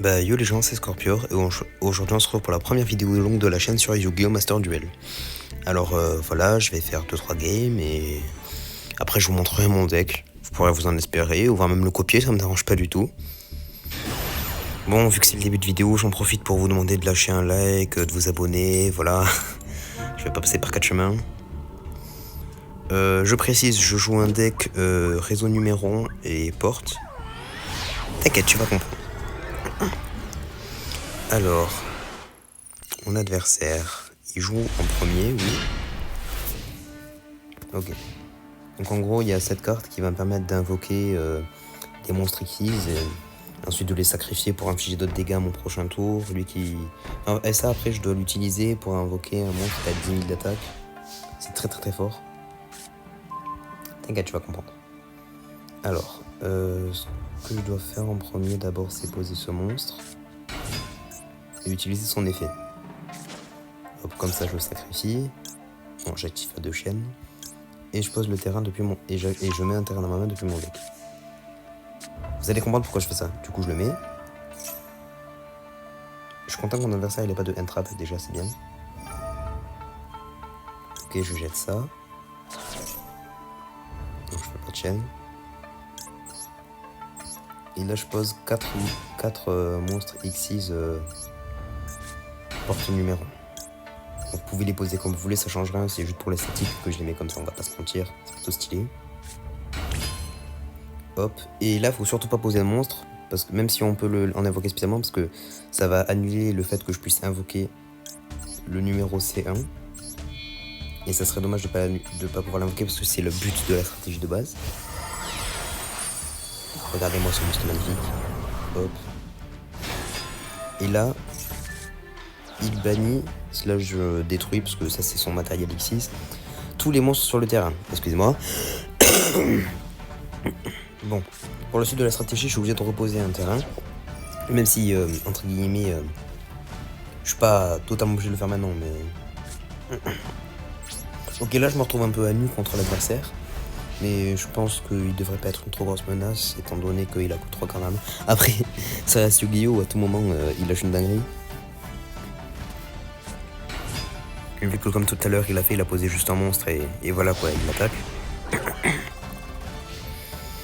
Bah yo les gens, c'est Scorpio et aujourd'hui on se retrouve pour la première vidéo longue de la chaîne sur Yu-Gi-Oh! Master Duel. Alors voilà, je vais faire 2-3 games et après je vous montrerai mon deck. Vous pourrez vous en espérer ou voir même le copier, ça me dérange pas du tout. Bon, vu que c'est le début de vidéo, j'en profite pour vous demander de lâcher un like, de vous abonner, voilà. Je vais pas passer par 4 chemins. Je précise, je joue un deck réseau numéro et porte. T'inquiète, tu vas comprendre. Alors, mon adversaire, il joue en premier, oui. Ok. Donc en gros, il y a cette carte qui va me permettre d'invoquer des monstres Xyz et ensuite de les sacrifier pour infliger d'autres dégâts à mon prochain tour. Lui qui... et ça, après, je dois l'utiliser pour invoquer un monstre qui a 10 000 d'attaque. C'est très très très fort. T'inquiète, tu vas comprendre. Alors, ce que je dois faire en premier d'abord, c'est poser ce monstre et utiliser son effet. Hop, comme ça, je le sacrifie. Bon, j'active à 2 chaînes. Et je pose le terrain depuis mon... Et je mets un terrain dans ma main depuis mon deck. Vous allez comprendre pourquoi je fais ça. Du coup, je le mets. Je suis content que mon adversaire n'ait pas de entrap, déjà, c'est bien. Ok, je jette ça. Donc, je fais pas de chaîne. Et là, je pose 4 monstres Xyz porte numéro. Donc, vous pouvez les poser comme vous voulez, ça change rien. C'est juste pour l'esthétique que je les mets comme ça, on va pas se mentir. C'est plutôt stylé. Hop. Et là, faut surtout pas poser un monstre. Parce que même si on peut en invoquer spécialement, parce que ça va annuler le fait que je puisse invoquer le numéro C1. Et ça serait dommage de pas pouvoir l'invoquer parce que c'est le but de la stratégie de base. Regardez-moi ce monstre magnifique. Hop. Et là, il bannit, slash détruit, parce que ça c'est son matériel X6, tous les monstres sur le terrain. Excusez-moi. Bon, pour la suite de la stratégie, je suis obligé de reposer un terrain. Même si, entre guillemets, je suis pas totalement obligé de le faire maintenant, mais... Ok, là je me retrouve un peu à nu contre l'adversaire. Mais je pense qu'il devrait pas être une trop grosse menace, étant donné qu'il a coup 3 quand même. Après, ça reste Yu-Gi-Oh! À tout moment, il lâche une dinguerie. Et vu que comme tout à l'heure, il a posé juste un monstre et voilà quoi, il l'attaque.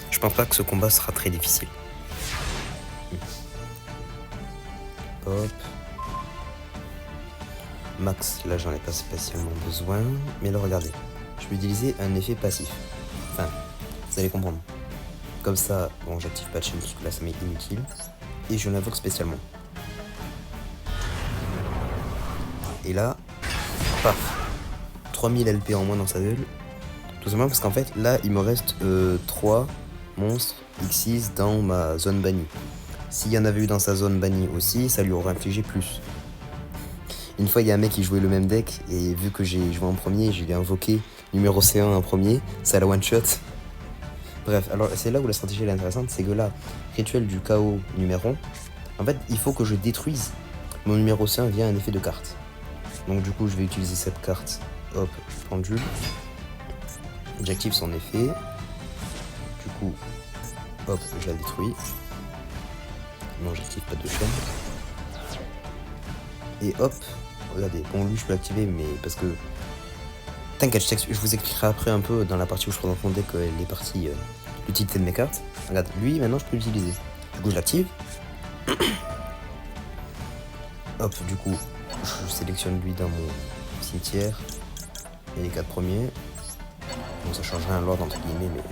Je pense pas que ce combat sera très difficile. Hop. Max, là j'en ai pas spécialement besoin. Mais là regardez, je vais utiliser un effet passif. Enfin, vous allez comprendre. Comme ça, bon j'active pas de chaîne parce que là ça m'est inutile. Et je l'invoque spécialement. Et là, paf, 3000 LP en moins dans sa gueule. Tout simplement parce qu'en fait là il me reste 3 monstres X6 dans ma zone bannie. S'il y en avait eu dans sa zone bannie aussi, ça lui aurait infligé plus. Une fois, il y a un mec qui jouait le même deck, et vu que j'ai joué en premier, je l'ai invoqué numéro C1 en premier, ça la one-shot. Bref, alors c'est là où la stratégie est intéressante, c'est que là, rituel du chaos numéro, en fait, il faut que je détruise mon numéro C1 via un effet de carte. Donc du coup, je vais utiliser cette carte, hop, pendule. J'active son effet. Du coup, hop, je la détruis. Non, j'active pas de chaîne. Et hop, regardez, bon lui je peux l'activer mais parce que... T'inquiète, je vous expliquerai après un peu dans la partie où je présente mon deck les parties, l'utilité de mes cartes. Regarde, lui maintenant je peux l'utiliser. Du coup je l'active. Hop, du coup je sélectionne lui dans mon cimetière. Et les 4 premiers. Bon ça changerait un l'ordre entre guillemets mais...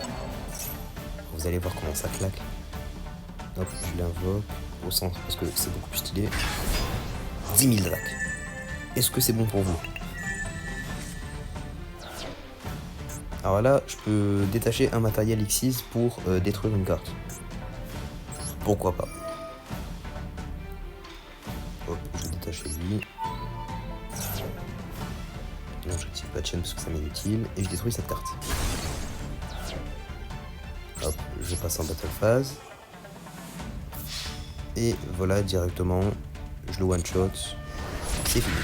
Vous allez voir comment ça claque. Hop, je l'invoque au centre parce que c'est beaucoup plus stylé. 10 000 dracs. Est-ce que c'est bon pour vous? Alors là, je peux détacher un matériel X6 pour détruire une carte. Pourquoi pas? Hop, je vais détacher lui. Non, j'active pas de chaîne parce que ça m'est inutile. Et je détruis cette carte. Hop, je passe en battle phase. Et voilà, directement, je le one-shot. C'est fini.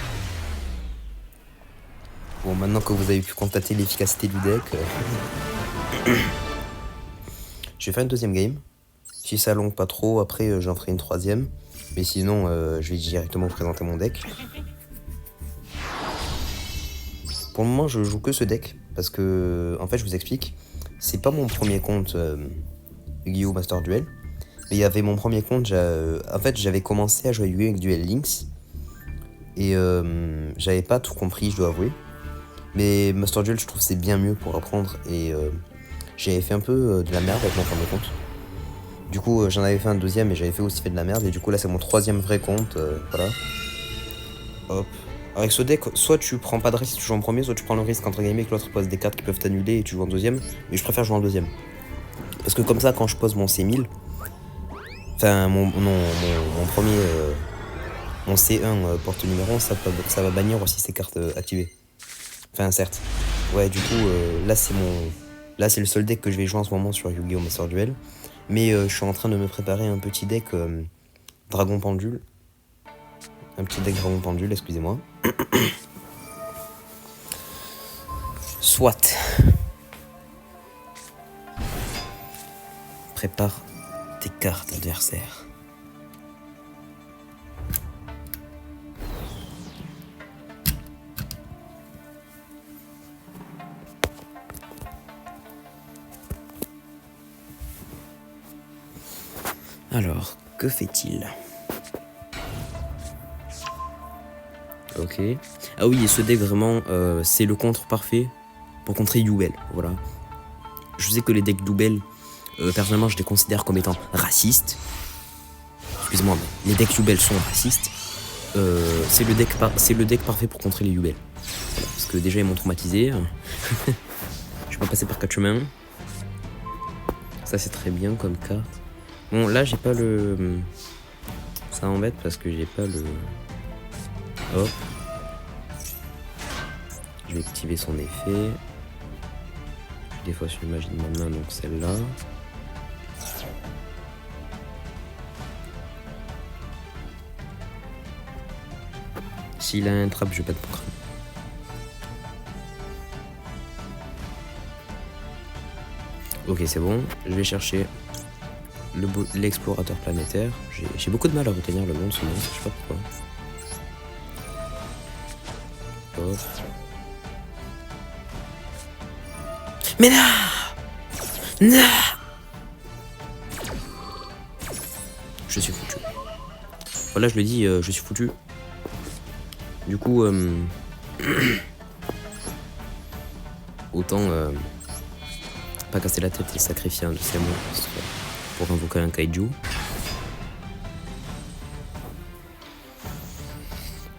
Bon, maintenant que vous avez pu constater l'efficacité du deck, je vais faire une deuxième game. Si ça longue pas trop, après j'en ferai une troisième. Mais sinon, je vais directement présenter mon deck. Pour le moment, je joue que ce deck. Parce que, en fait, je vous explique. C'est pas mon premier compte Yu-Gi-Oh! Master Duel. Mais il y avait mon premier compte. En fait, j'avais commencé à jouer à Yu-Gi-Oh! Avec Duel Links. Et j'avais pas tout compris, je dois avouer. Mais Master Duel, je trouve c'est bien mieux pour apprendre. Et j'avais fait un peu de la merde avec mon premier compte. Du coup, j'en avais fait un deuxième et j'avais fait aussi fait de la merde. Et du coup, là, c'est mon troisième vrai compte. Voilà. Hop. Avec ce deck, soit tu prends pas de risque si tu joues en premier, soit tu prends le risque entre guillemets que l'autre pose des cartes qui peuvent t'annuler et tu joues en deuxième. Mais je préfère jouer en deuxième. Parce que comme ça, quand je pose mon C1000, enfin, mon premier. Mon C1 porte numéro, ça va bannir aussi ces cartes activées. Enfin, certes. Ouais, du coup, là, c'est le seul deck que je vais jouer en ce moment sur Yu-Gi-Oh! Master Duel. Mais je suis en train de me préparer un petit deck Dragon Pendule. Un petit deck Dragon Pendule, excusez-moi. Soit. Prépare tes cartes adversaires. Alors, que fait-il? Ok. Ah oui, et ce deck vraiment, c'est le contre parfait pour contrer Yubel. Voilà. Je sais que les decks Yubel, personnellement, je les considère comme étant racistes. Excusez-moi, mais les decks Yubel sont racistes. C'est le deck parfait pour contrer les Yubel. Voilà, parce que déjà, ils m'ont traumatisé. Je vais pas passer par 4 chemins. Ça, c'est très bien comme carte. Bon, là, j'ai pas le... Ça m'embête parce que j'ai pas le... Hop. Je vais activer son effet. Des fois sur une magie de ma main, donc celle-là. S'il a un trap, je vais pas de crâne. Ok, c'est bon. Je vais chercher l'explorateur planétaire. J'ai beaucoup de mal à retenir le nom de ce monstre, je sais pas pourquoi. Hop. Mais non! Non! Je suis foutu. Voilà, je le dis, je suis foutu. Du coup, autant pas casser la tête et sacrifier un de ces monstres pour invoquer un kaiju.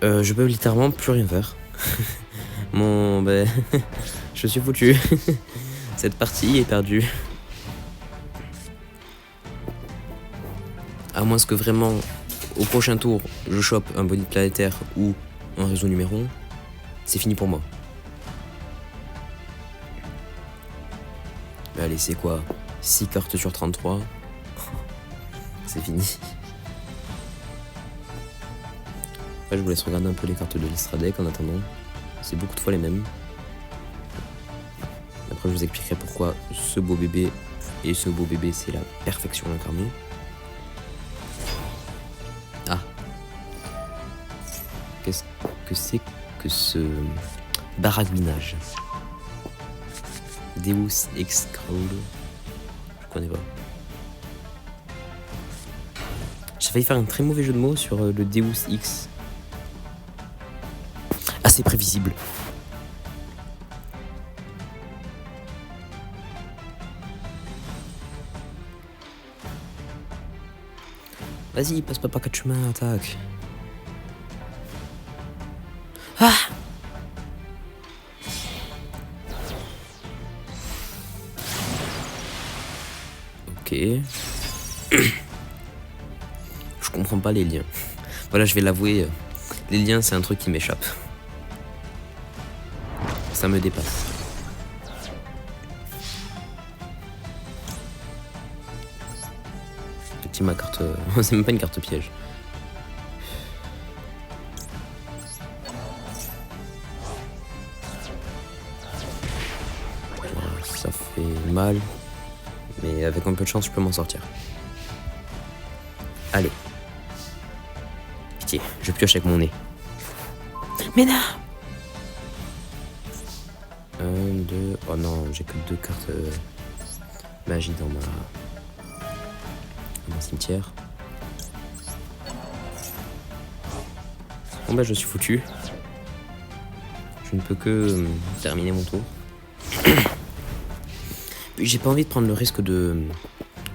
Je peux littéralement plus rien faire. Je suis foutu. Cette partie est perdue. À moins que vraiment, au prochain tour, je chope un bonus planétaire ou un réseau numéro, c'est fini pour moi. Mais allez, c'est quoi? 6 cartes sur 33. C'est fini. Après, je vous laisse regarder un peu les cartes de l'Istradec en attendant. C'est beaucoup de fois les mêmes. Après, je vous expliquerai pourquoi ce beau bébé et ce beau bébé, c'est la perfection incarnée. Ah. Qu'est-ce que c'est que ce baragouinage? Deus Ex Machina. Je connais pas. J'ai failli faire un très mauvais jeu de mots sur le Deus Ex. Assez prévisible. Vas-y, passe pas par 4 chemins, attaque. Ah! Ok. Je comprends pas les liens. Voilà, je vais l'avouer, les liens, c'est un truc qui m'échappe. Ça me dépasse. Ma carte, c'est même pas une carte piège. Voilà, ça fait mal, mais avec un peu de chance, je peux m'en sortir. Allez. Pitié, je pioche avec mon nez. Mais non. 1, 2... Oh non, j'ai que 2 cartes magie dans mon cimetière. Bon bah je suis foutu. Je ne peux que terminer mon tour. J'ai pas envie de prendre le risque de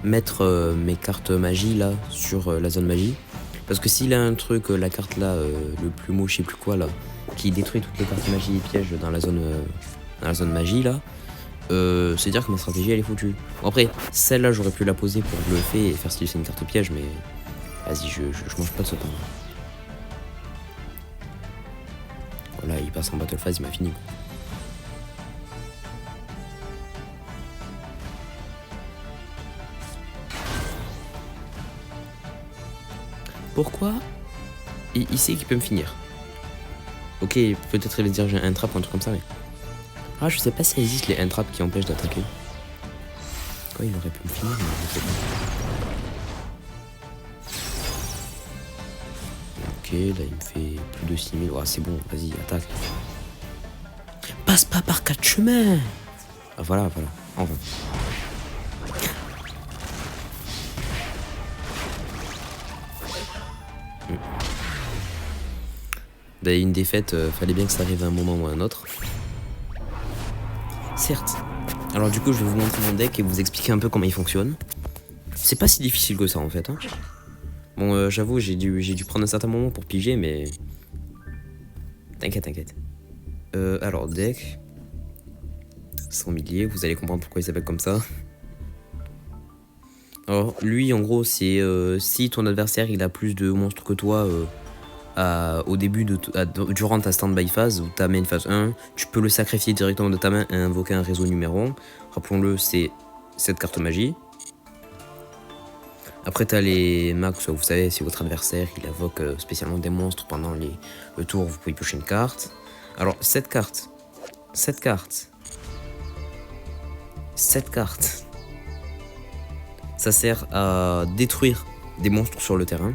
mettre mes cartes magie là sur la zone magie. Parce que s'il a un truc, la carte là, le plus moche, je sais plus quoi là, qui détruit toutes les cartes magie et pièges dans la zone magie là, c'est dire que ma stratégie elle est foutue. Bon, après, celle-là j'aurais pu la poser pour bluffer et faire style c'est une carte piège, mais vas-y, je mange pas de ce pain. Voilà, il passe en battle phase, il m'a fini. Pourquoi il sait qu'il peut me finir. Ok, peut-être il va dire j'ai un trap ou un truc comme ça, mais... Ah, je sais pas s'il existe les un trap qui empêchent d'attaquer. Quoi, il aurait pu me finir, mais je sais pas. Ok, là il me fait plus de 6000. Ouais, c'est bon, vas-y, attaque. Passe pas par 4 chemins. Ah, voilà, enfin. Bah, une défaite, fallait bien que ça arrive à un moment ou à un autre. Certes. Alors du coup, je vais vous montrer mon deck et vous expliquer un peu comment il fonctionne. C'est pas si difficile que ça en fait. Hein. Bon, j'avoue, j'ai dû prendre un certain moment pour piger, mais... T'inquiète. Alors, deck... 100 milliers, vous allez comprendre pourquoi il s'appelle comme ça. Alors, lui, en gros, c'est si ton adversaire il a plus de monstres que toi au début durant ta stand-by phase ou ta main phase 1, tu peux le sacrifier directement de ta main et invoquer un réseau numéro 1. Rappelons-le, c'est cette carte magie. Après, tu as les max, vous savez, si votre adversaire il invoque spécialement des monstres pendant le tour, vous pouvez piocher une carte. Alors, cette carte, ça sert à détruire des monstres sur le terrain.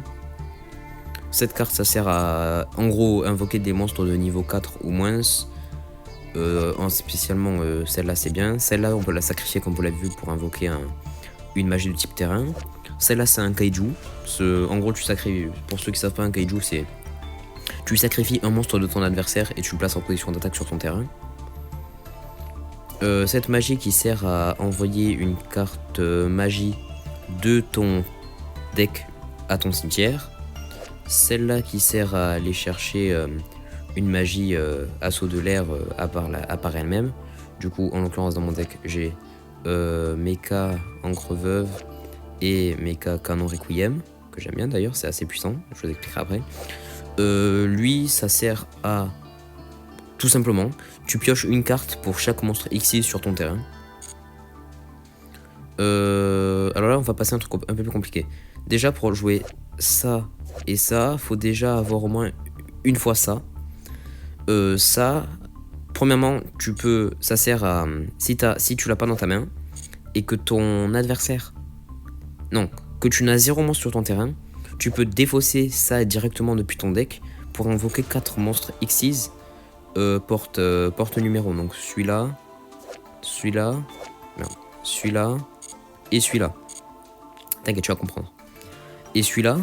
Cette carte, ça sert à, en gros, invoquer des monstres de niveau 4 ou moins. Spécialement, celle-là, c'est bien. Celle-là, on peut la sacrifier, comme vous l'avez vu, pour invoquer une magie de type terrain. Celle-là, c'est un kaiju. En gros, tu sacrifies, pour ceux qui savent pas, un kaiju, c'est... Tu sacrifies un monstre de ton adversaire et tu le places en position d'attaque sur ton terrain. Cette magie qui sert à envoyer une carte magie de ton deck à ton cimetière. Celle-là qui sert à aller chercher une magie assaut de l'air à part elle-même. Du coup, en l'occurrence, dans mon deck, j'ai Mecha Encre Veuve et Mecha Canon Requiem, que j'aime bien d'ailleurs, c'est assez puissant, je vous expliquerai après. Lui, ça sert à... Tout simplement, tu pioches une carte pour chaque monstre X6 sur ton terrain. Alors là, on va passer à un truc un peu plus compliqué. Déjà, pour jouer ça et ça, faut déjà avoir au moins une fois ça. Ça, premièrement, ça sert à... Si tu l'as pas dans ta main, et que ton adversaire... Non, que tu n'as 0 monstre sur ton terrain, tu peux défausser ça directement depuis ton deck pour invoquer 4 monstres X6 porte numéro. Donc celui-là, et celui-là. T'inquiète, tu vas comprendre. Et celui-là,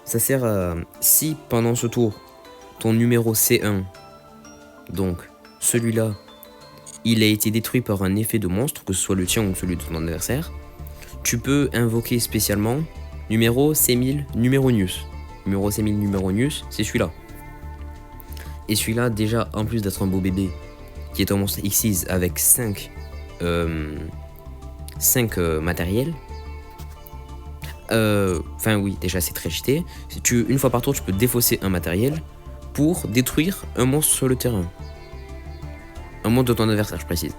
ça sert à... Si pendant ce tour, ton numéro C1, donc celui-là, il a été détruit par un effet de monstre, que ce soit le tien ou celui de ton adversaire, tu peux invoquer spécialement numéro C1000 Numeronius. Numéro C1000 Numeronius, c'est celui-là. Et celui-là, déjà, en plus d'être un beau bébé, qui est un monstre X6 avec 5 matériels. Enfin oui, déjà c'est très cheaté. Une fois par tour, tu peux défausser un matériel pour détruire un monstre sur le terrain. Un monstre de ton adversaire, je précise.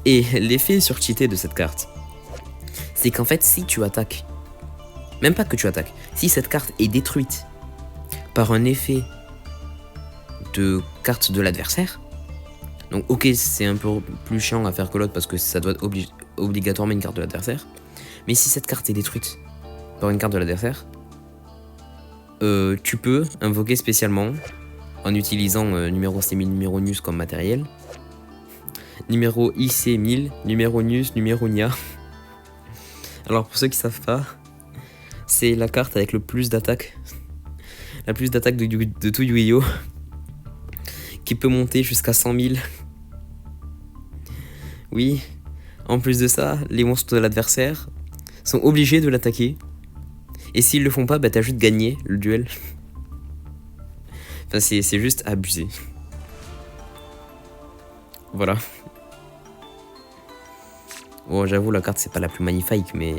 Et l'effet sur cheaté de cette carte, c'est qu'en fait, si tu attaques, même pas que tu attaques, si cette carte est détruite par un effet de carte de l'adversaire, donc ok, c'est un peu plus chiant à faire que l'autre parce que ça doit être obligatoirement une carte de l'adversaire, mais si cette carte est détruite par une carte de l'adversaire, tu peux invoquer spécialement en utilisant numéro C1000, numéro NUS comme matériel. Numéro IC1000, numéro NUS, numéro NIA. Alors pour ceux qui savent pas, c'est la carte avec le plus d'attaques. La plus d'attaques de tout Yu-Gi-Oh! Qui peut monter jusqu'à 100 000. Oui, en plus de ça, les monstres de l'adversaire sont obligés de l'attaquer. Et s'ils le font pas, bah t'as juste gagné le duel. Enfin, c'est juste abusé. Voilà. Bon, j'avoue, la carte, c'est pas la plus magnifique, mais...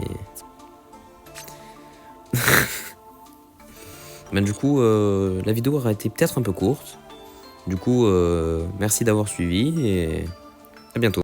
Ben, du coup, la vidéo aura été peut-être un peu courte. Du coup, merci d'avoir suivi et à bientôt.